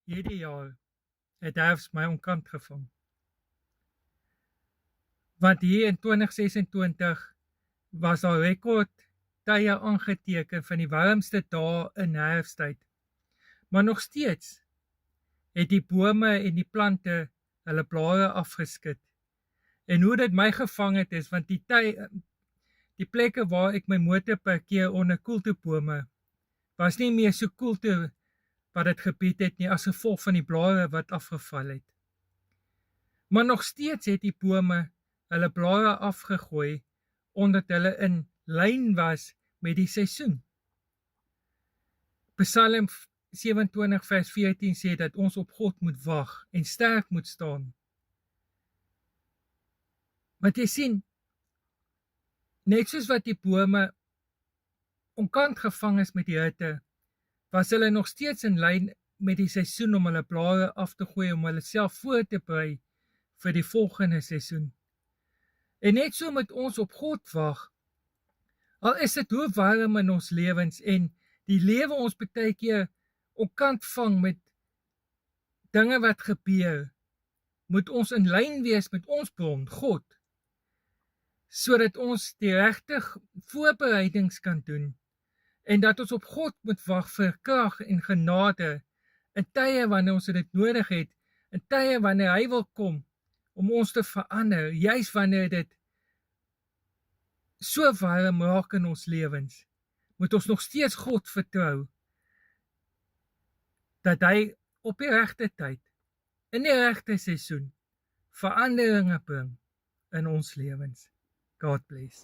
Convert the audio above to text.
Hierdie jaar het herfst my onkant gevang. Want hier in 2026 was daar rekord tye aangeteken van die warmste dae in herfsttyd. Maar nog steeds het die bome en die plante hulle blare afgeskit. En hoe dit my gevang het is, want die plekke waar ek my motor parkeer onder koeltebome was nie meer so koelte wat dit gebied het nie, as gevolg van die blare wat afgeval het. Maar nog steeds het die bome hulle blare afgegooi, omdat hulle in lyn was met die seisoen. Psalm 27 vers 14 sê dat ons op God moet wag en sterk moet staan. Want jy sien, net soos wat die bome onkant gevang is met die hitte, was hulle nog steeds in lyn met die seisoen om hulle blare af te gooi, om hulle self voor te berei vir die volgende seisoen. En net so moet ons op God wag, al is dit hoe warm in ons lewens en die lewe ons baie keer onkant vang met dinge wat gebeur, moet ons in lyn wees met ons bron, God, sodat ons die regte voorbereidings kan doen, en dat ons op God moet wag vir krag en genade, in tye wanneer ons dit nodig het, in tye wanneer hy wil kom, om ons te verander, juis wanneer dit so warm raak in ons lewens, moet ons nog steeds God vertrou, dat hy op die regte tyd, in die regte seisoen, veranderinge bring in ons lewens. God bless.